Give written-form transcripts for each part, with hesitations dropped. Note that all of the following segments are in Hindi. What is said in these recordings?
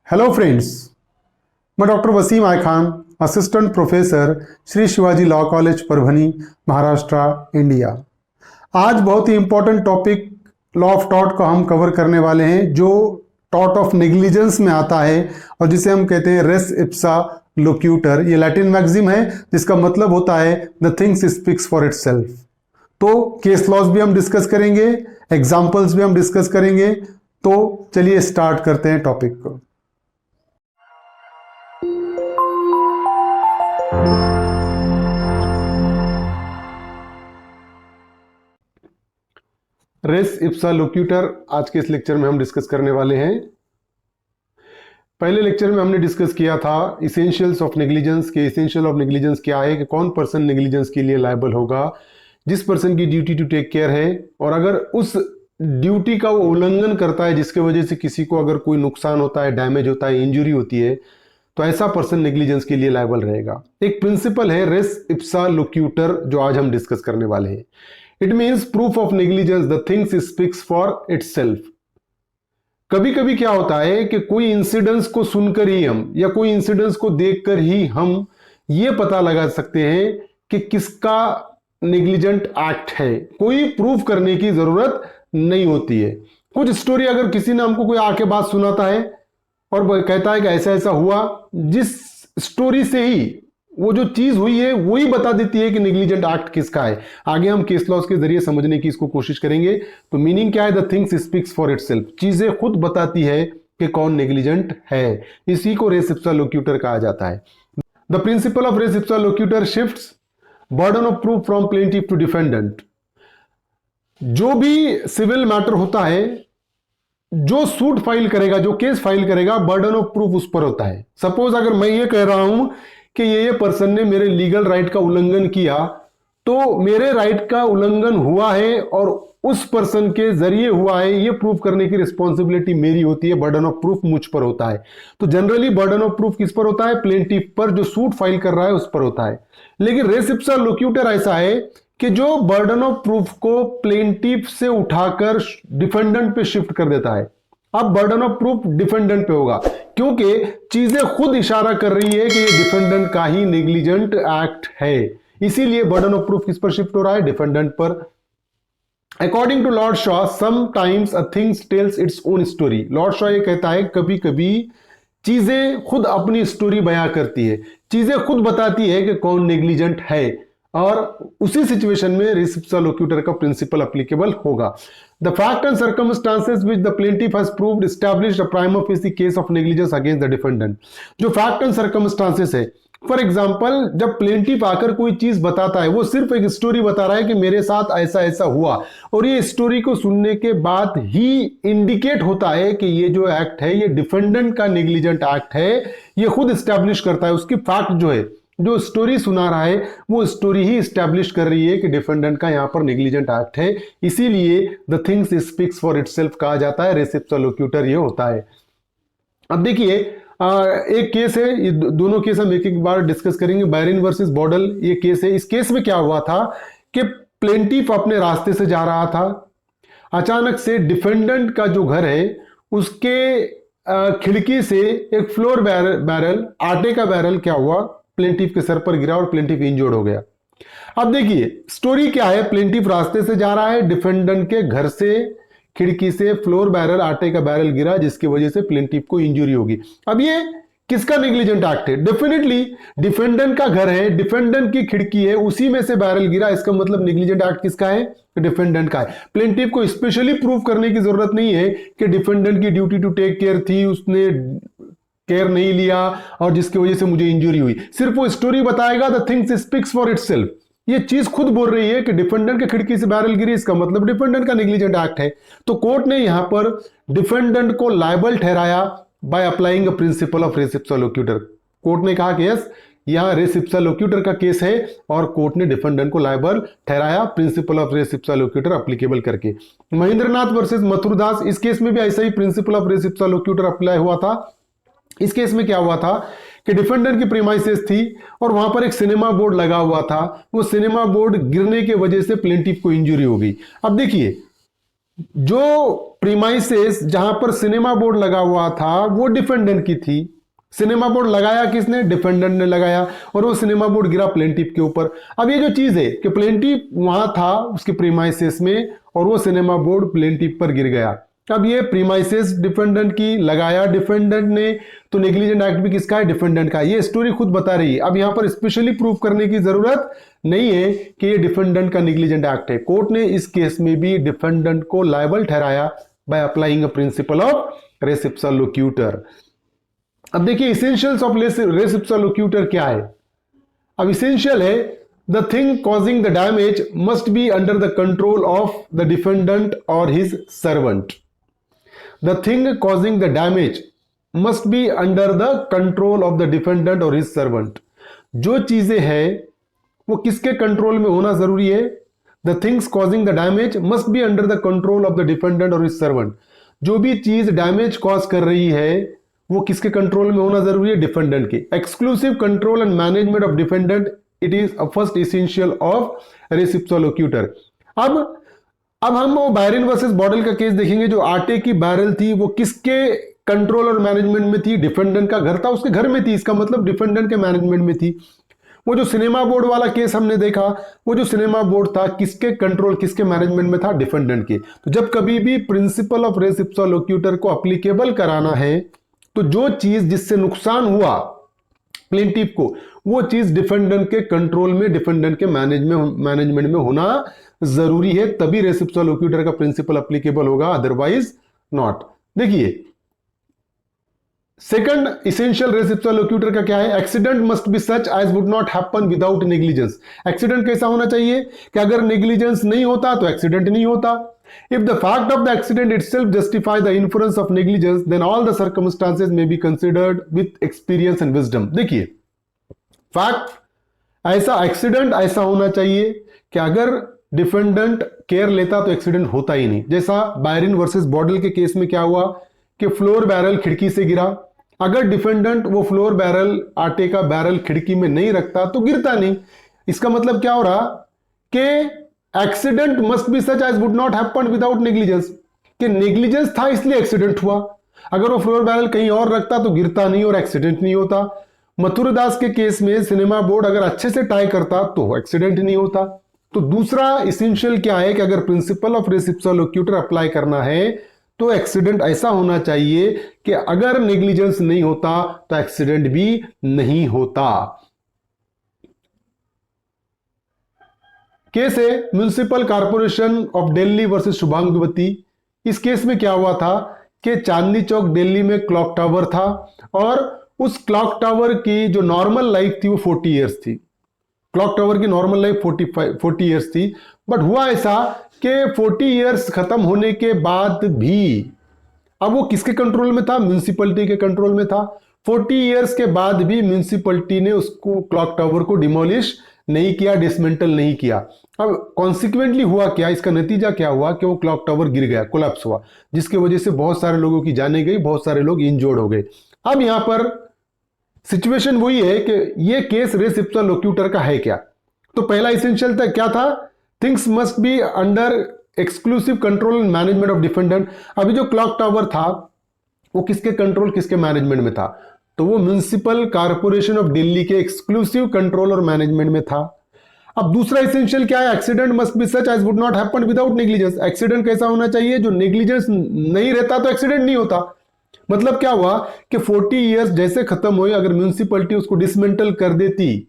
हेलो फ्रेंड्स, मैं doctor Wasim I Khan, assistant professor, Shri Shivaji law college Parbhani, Maharashtra, India. आज बहुत ही important topic law of tort का हम कवर करने वाले हैं, जो टॉर्ट ऑफ नेग्लिजेंस में आता है और जिसे हम कहते हैं रेस इप्सा लोक्यूटर। ये लैटिन मैक्सिम है जिसका मतलब होता है the things speaks for itself. तो केस लॉज भी हम डिस्कस करेंगे, एग्जाम्पल्स भी हम डिस्कस करेंगे। तो चलिए स्टार्ट करते हैं टॉपिक को। रेस इप्सा लोक्यूटर आज के इस लेक्चर में हम डिस्कस करने वाले हैं। पहले लेक्चर में हमने डिस्कस किया था इसेंशियल्स ऑफ नेग्लिजेंस के। इसेंशियल ऑफ नेग्लिजेंस क्या है कि कौन पर्सन नेग्लिजेंस के लिए लायबल होगा, जिस पर्सन की ड्यूटी टू टेक केयर है, और अगर उस ड्यूटी का वो उल्लंघन करता है जिसके वजह से किसी को अगर कोई नुकसान होता है, डैमेज होता है, इंजुरी होती है, तो ऐसा पर्सन नेग्लिजेंस के लिए लायबल रहेगा। एक प्रिंसिपल है रेस इप्सा लोक्यूटर जो आज हम डिस्कस करने वाले हैं। It means proof of negligence the things speaks for itself. कभी कभी क्या होता है कि कोई इंसिडेंस को सुनकर ही हम या कोई इंसिडेंस को देखकर ही हम ये पता लगा सकते हैं कि किसका नेग्लिजेंट एक्ट है। कोई प्रूफ करने की जरूरत नहीं होती है। कुछ स्टोरी अगर किसी ने हमको कोई आके बात सुनाता है और कहता है कि ऐसा ऐसा हुआ, जिस स्टोरी से ही वो जो चीज हुई है वही बता देती है कि नेग्लिजेंट एक्ट किसका है। आगे हम केस लॉज के जरिए समझने की इसको कोशिश करेंगे। तो मीनिंग क्या है? The things speaks for itself. चीजें खुद बताती है कि कौन नेग्लिजेंट है। इसी को रेस इप्सा लोक्यूटर कहा जाता है। द प्रिंसिपल ऑफ रेस इप्सा लोक्यूटर shifts burden of proof from plaintiff to defendant. जो भी सिविल मैटर होता है, जो सूट फाइल करेगा, जो केस फाइल करेगा, बर्डन ऑफ प्रूफ उस पर होता है। सपोज अगर मैं ये कह रहा हूं कि ये पर्सन ने मेरे लीगल राइट का उल्लंघन किया, तो मेरे राइट का उल्लंघन हुआ है और उस पर्सन के जरिए हुआ है, ये प्रूफ करने की रिस्पॉन्सिबिलिटी मेरी होती है। बर्डन ऑफ प्रूफ मुझ पर होता है। तो जनरली बर्डन ऑफ प्रूफ किस पर होता है? प्लेंटिफ पर, जो सूट फाइल कर रहा है उस पर होता है। लेकिन रेस इप्सा लोक्यूटर ऐसा है कि जो बर्डन ऑफ प्रूफ को प्लेंटिफ से उठाकर डिफेंडेंट पे शिफ्ट कर देता है। अब बर्डन ऑफ प्रूफ डिफेंडेंट पे होगा, क्योंकि चीजें खुद इशारा कर रही है कि ये डिफेंडेंट का ही नेग्लिजेंट एक्ट है। इसीलिए बर्डन ऑफ प्रूफ किस पर शिफ्ट हो रहा है? डिफेंडेंट पर। According to Lord Shaw, sometimes a things tells its own story. Lord Shaw ये कहता है कभी कभी चीजें खुद अपनी स्टोरी बयां करती है, चीजें खुद बताती है कि कौन नेग्लिजेंट है, और उसी सिचुएशन में रेस इप्सा लोक्यूटर का प्रिंसिपल एप्लीकेबल होगा। The fact and circumstances which the plaintiff has proved established a prima facie case of negligence against the defendant। जो फैक्ट एंड सर्कमस्टांसेस है, फॉर एग्जाम्पल जब प्लेंटिफ आकर कोई चीज बताता है, वो सिर्फ एक स्टोरी बता रहा है कि मेरे साथ ऐसा ऐसा हुआ, और ये स्टोरी को सुनने के बाद ही इंडिकेट होता है कि ये जो एक्ट है ये डिफेंडेंट का नेग्लिजेंट एक्ट है। ये खुद स्टैब्लिश करता है। उसकी फैक्ट जो है, जो स्टोरी सुना रहा है, वो स्टोरी ही स्टैब्लिश कर रही है कि डिफेंडेंट का यहां पर नेग्लिजेंट एक्ट है। इसीलिए the things speaks for itself कहा जाता है। रेस इप्सा लोक्यूटर ये होता है। अब देखिए एक केस है, ये दोनों केस हम एक एक बार डिस्कस करेंगे। बैरिन वर्सेस बॉडल ये केस है। इस केस में क्या हुआ था कि प्लेंटिफ अपने रास्ते से जा रहा था, अचानक से डिफेंडेंट का जो घर है उसके खिड़की से एक फ्लोर बैरल, आटे का बैरल क्या हुआ, प्लेंटिफ के सर पर गिरा और प्लेंटिफ इंजर्ड हो गया। अब देखिए स्टोरी क्या है। प्लेंटिफ रास्ते से जा रहा है, डिफेंडेंट के घर से खिड़की से फ्लोर बैरल, आटे का बैरल गिरा, जिसकी वजह से प्लेंटिफ को इंजरी होगी। अब ये किसका नेग्लिजेंट एक्ट है? डेफिनेटली डिफेंडेंट का घर है, डिफेंडेंट की खिड़की है, उसी में से बैरल गिरा। इसका मतलब नेग्लिजेंट एक्ट किसका है? डिफेंडेंट का है। प्लेंटिफ को स्पेशली प्रूव करने की जरूरत नहीं है कि डिफेंडेंट की ड्यूटी टू टेक केयर थी, उसने केयर नहीं लिया और जिसकी वजह से मुझे इंजरी हुई। सिर्फ वो स्टोरी बताएगा। The things speaks for itself. ये चीज खुद बोल रही है कि डिफेंडेंट के खिड़की से बैरल गिरी, इसका मतलब डिफेंडेंट का नेग्लिजेंट एक्ट है। तो कोर्ट ने यहां पर डिफेंडेंट को लायबल ठहराया by applying a principle of रेस इप्सा लोक्यूटर। कोर्ट ने कहा कि यस, यहां रेस इप्सा लोक्यूटर का केस है और कोर्ट ने डिफेंडेंट को लायबल ठहराया प्रिंसिपल ऑफ रेस इप्सा लोक्यूटर एप्लीकेबल करके। महेंद्रनाथ वर्सेस मथुरदास, इस केस में भी ऐसा ही प्रिंसिपल ऑफ रेस इप्सा लोक्यूटर अप्लाई हुआ था। इस केस में क्या हुआ था कि डिफेंडेंट की प्रीमाइसेस थी और वहां पर एक सिनेमा बोर्ड लगा हुआ था। वो सिनेमा बोर्ड गिरने की वजह से प्लेंटिफ को इंजरी हो गई। अब देखिए जो प्रीमाइसेस जहां पर सिनेमा बोर्ड लगा हुआ था वो डिफेंडेंट की थी। सिनेमा बोर्ड लगाया किसने? डिफेंडेंट ने लगाया, और वो सिनेमा बोर्ड गिरा प्लेंटिफ के ऊपर। अब ये जो चीज है कि प्लेंटिफ वहां था उसके प्रीमाइसेस में, और वो सिनेमा बोर्ड प्लेंटिफ पर गिर गया। अब ये प्रीमाइसेस डिफेंडेंट की, लगाया डिफेंडेंट ने, तो नेग्लिजेंट एक्ट भी किसका है? डिफेंडेंट का। ये स्टोरी खुद बता रही है। अब यहां पर स्पेशली प्रूफ करने की जरूरत नहीं है कि ये डिफेंडेंट का नेग्लिजेंट एक्ट है। कोर्ट ने इस केस में भी डिफेंडेंट को लायबल ठहराया by applying a principle of रेस इप्सा लोक्यूटर। अब देखिए इसेंशियल्स ऑफ रेस इप्सा लोक्यूटर क्या है। अब इसेंशियल है, the thing causing the damage must be under the control of the defendant और his servant. The thing causing the damage must be under the control of the defendant or his servant. जो चीजें हैं वो किसके कंट्रोल में होना जरूरी है? The things causing the damage must be under the control of the defendant or his servant. जो भी चीज डैमेज कॉज कर रही है वो किसके कंट्रोल में होना जरूरी है? डिफेंडेंट के। Exclusive control and management of defendant, it is a first essential of रेस इप्सा लोक्यूटर। अब हम वो बैरन वर्सेस बॉटल का केस देखेंगे। जो आटे की बैरल थी वो किसके कंट्रोल और मैनेजमेंट में थी? डिफेंडेंट का घर था, उसके घर में थी, इसका मतलब डिफेंडेंट के मैनेजमेंट में थी। वो जो सिनेमा बोर्ड वाला केस हमने देखा, वो जो सिनेमा बोर्ड था किसके कंट्रोल, किसके मैनेजमेंट में था? डिफेंडेंट के। तो जब कभी भी प्रिंसिपल ऑफ रेस इप्सा लोक्यूटर को अप्लीकेबल कराना है तो जो चीज जिससे नुकसान हुआ प्लेंटिफ को, वो चीज डिफेंडेंट के कंट्रोल में, डिफेंडेंट के मैनेजमेंट में होना जरूरी है, तभी रेस इप्सा लोक्यूटर का प्रिंसिपल एप्लीकेबल होगा, अदरवाइज नॉट। देखिए सेकंड इसेंशियल रेस इप्सा लोक्यूटर का क्या है? Accident must be such as would not happen without negligence. Accident कैसा होना चाहिए कि अगर नेग्लिजेंस नहीं होता तो एक्सीडेंट नहीं होता। If the fact of the accident itself justify the influence of negligence then all the circumstances may be considered with experience and wisdom. देखिए फैक्ट ऐसा, एक्सीडेंट ऐसा होना चाहिए कि अगर डिफेंडेंट केयर लेता तो एक्सीडेंट होता ही नहीं। जैसा बायरन वर्सेस बॉटल के केस में क्या हुआ कि फ्लोर बैरल खिड़की से गिरा, अगर डिफेंडेंट वो फ्लोर बैरल, आटे का बैरल खिड़की में नहीं रखता तो गिरता नहीं। इसका मतलब क्या हो रहा कि accident must be such as would not happen without negligence, कि नेग्लिजेंस था इसलिए एक्सीडेंट हुआ। अगर वो फ्लोर बैरल कहीं और रखता तो गिरता नहीं और एक्सीडेंट नहीं होता। मथुरदास के केस में सिनेमा बोर्ड अगर अच्छे से टाई करता तो एक्सीडेंट नहीं होता। तो दूसरा इसेंशियल क्या है कि अगर प्रिंसिपल ऑफ रेस इप्सा लोक्यूटर अप्लाई करना है तो एक्सीडेंट ऐसा होना चाहिए कि अगर नेग्लिजेंस नहीं होता तो एक्सीडेंट भी नहीं होता। केस है municipal corporation of Delhi versus Subhagwanti. इस केस में क्या हुआ था कि चांदनी चौक दिल्ली में क्लॉक टावर था और उस क्लॉक टावर की जो नॉर्मल लाइफ थी वो 40 इयर्स थी। क्लॉक टावर की नॉर्मल लाइफ 40 इयर्स थी। बट हुआ ऐसा कि 40 इयर्स खत्म होने के बाद भी अब वो किसके कंट्रोल में था? म्युनिसिपैलिटी के कंट्रोल में था। 40 इयर्स के बाद भी म्युनिसिपैलिटी ने उसको, क्लॉक टावर को डिमोलिश नहीं किया, डिसमेंटल नहीं किया। अब कॉन्सिक्वेंटली हुआ क्या, इसका नतीजा क्या हुआ कि वो क्लॉक टावर गिर गया, कोलैप्स हुआ, जिसकी वजह से बहुत सारे लोगों की जाने गई, बहुत सारे लोग इंजोर्ड हो गए। अब यहां पर सिचुएशन वही है कि ये केस रेस इप्सा लोक्यूटर का है क्या? तो पहला इसेंशियल था, क्या था? Things must be under exclusive control and management of defendant. अभी जो क्लॉक टावर था वो किसके कंट्रोल, किसके मैनेजमेंट में था? तो वो म्युनिसिपल कॉर्पोरेशन ऑफ दिल्ली के एक्सक्लूसिव कंट्रोल और मैनेजमेंट में था। अब दूसरा इसेंशियल क्या है? Accident must be such as would not happen without negligence. Accident कैसा होना चाहिए? जो नेग्लिजेंस नहीं रहता तो एक्सीडेंट नहीं होता। मतलब क्या हुआ कि 40 इयर्स जैसे खत्म हुए, अगर म्युनिसिपैलिटी उसको डिसमेंटल कर देती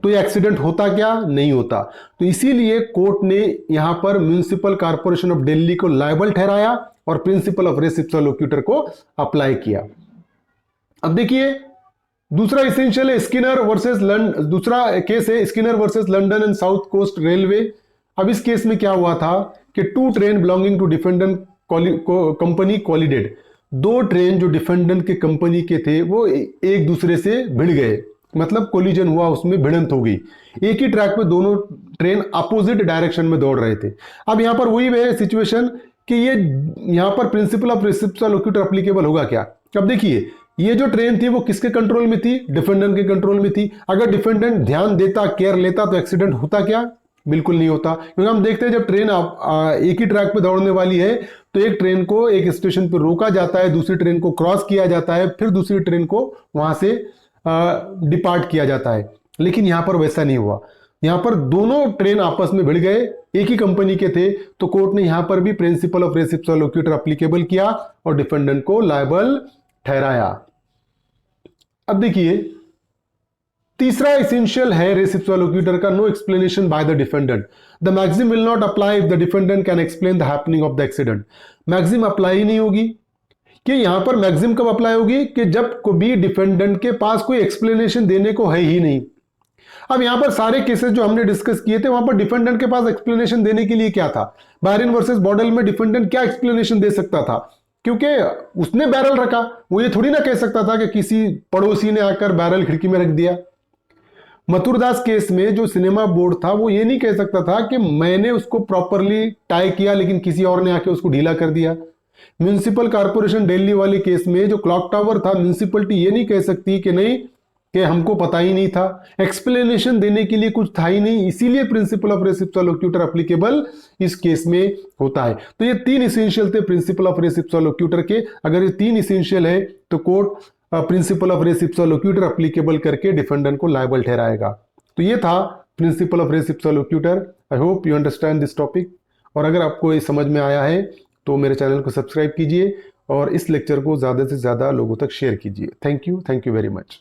तो ये एक्सीडेंट होता क्या? नहीं होता। तो इसीलिए कोर्ट ने यहां पर म्युनिसिपल कॉर्पोरेशन ऑफ दिल्ली को लायबल ठहराया और प्रिंसिपल ऑफ रेस इप्सा लोक्यूटर को अप्लाई किया। अब देखिए दूसरा इसेंशियल है स्किनर वर्सेस लंडन। दूसरा केस है Skinner versus London and South Coast Railway. अब इस केस में क्या हुआ था कि 2 train belonging to defendant company collided. 2 train जो डिफेंडेंट के कंपनी के थे वो एक दूसरे से भिड़ गए, मतलब कोलिजन हुआ, उसमें भिड़ंत हो गई। एक ही ट्रैक पे दोनों ट्रेन अपोजिट डायरेक्शन में दौड़ रहे थे। अब यहां पर वही है सिचुएशन कि ये यहां पर प्रिंसिपल ऑफ रेस इप्सा लोक्यूटर एप्लीकेबल होगा क्या? अब देखिए ये जो ट्रेन थी वो किसके कंट्रोल में थी? डिफेंडेंट के कंट्रोल में थी। अगर डिफेंडेंट ध्यान देता, केयर लेता तो एक्सीडेंट होता क्या? बिल्कुल नहीं होता, क्योंकि हम देखते हैं जब ट्रेन एक ही ट्रैक पे दौड़ने वाली है तो एक ट्रेन को एक स्टेशन पर रोका जाता है, दूसरी ट्रेन को क्रॉस किया जाता है, फिर दूसरी ट्रेन को वहां से डिपार्ट किया जाता है। लेकिन यहां पर वैसा नहीं हुआ, यहां पर दोनों ट्रेन आपस में भिड़ गए, एक ही कंपनी के थे, तो कोर्ट ने यहां पर भी प्रिंसिपल ऑफ रेसिप्रोकल एप्लीकेबल किया और डिफेंडेंट को लायबल ठहराया। अब देखिए तीसरा इसेंशियल है रेसिप्रोकल का, no explanation by the defendant. The maxim will not apply if the defendant can explain the happening of the accident. Maxim apply ही नहीं होगी। कि यहां पर मैक्सिम कब अप्लाई होगी? कि जब भी डिफेंडेंट के पास कोई एक्सप्लेनेशन देने को है ही नहीं। अब यहां पर सारे केसेस जो हमने डिस्कस किए थे वहां पर डिफेंडेंट के पास एक्सप्लेनेशन देने के लिए क्या था? बायरन वर्सेस बॉडल में डिफेंडेंट क्या एक्सप्लेनेशन दे सकता था? क्योंकि उसने बैरल रखा, वो ये थोड़ी ना कह सकता था कि किसी पड़ोसी ने आकर बैरल खिड़की में रख दिया। मथुरदास केस में जो सिनेमा बोर्ड था वो ये नहीं कह सकता था कि मैंने उसको प्रॉपरली टाई किया लेकिन किसी और ने आके उसको ढीला कर दिया। म्युनिसिपल कॉर्पोरेशन दिल्ली वाले केस में जो क्लॉक टावर था, म्युनिसिपलिटी ये नहीं कह सकती कि नहीं कि हमको पता ही नहीं था, एक्सप्लेनेशन देने के लिए कुछ था ही नहीं, इसीलिए प्रिंसिपल ऑफ रेसिप्रोकल एप्लीकेबल इस केस में होता है। तो ये तीन इसेंशियल थे प्रिंसिपल ऑफ रेसिप्रोकल के। अगर ये तीन इसेंशियल है तो court principle of reciprocal applicable करके डिफेंडेंट को लायबल ठहराएगा। तो ये था principle of reciprocal. I hope you understand this topic. और अगर आपको ये समझ में आया है तो मेरे चैनल को सब्सक्राइब कीजिए और इस लेक्चर को ज़्यादा से ज़्यादा लोगों तक शेयर कीजिए। Thank you very much.